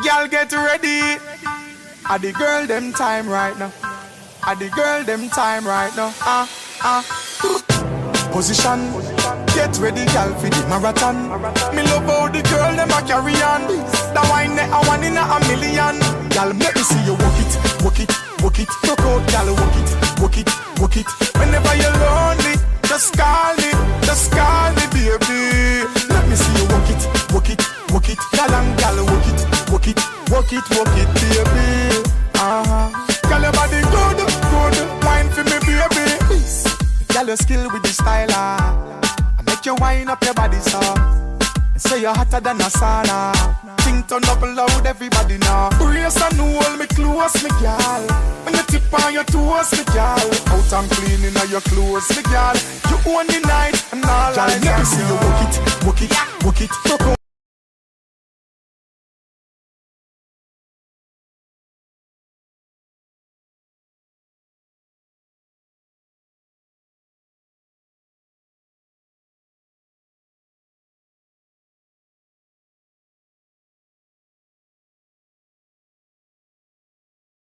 Girl, get ready. Are the girl them time right now? Are the girl them time right now? Position. Get ready, girl, for the marathon. Me love how the girl them a carry on. The wine that I want in a million. Girl, make me see you walk it, walk it, walk it. Talk out, girl, walk it, walk it, walk it. Whenever you're lonely, just call me, baby. Let me see you walk it, walk it, walk it. Girl, and girl, walk it, walk it, walk it, walk it, baby. Girl, your body good, good. Wine for me, baby. Girl, your skill with the style, I make you wind up your body, so say you're hotter than a sauna. Think turn up loud, everybody now. Brace and hold me close, me girl. When you tip on your toes, me girl. Out and cleaning of your clothes, me girl. You own the night and all. Girl, let me see you walk it, walk it, walk it.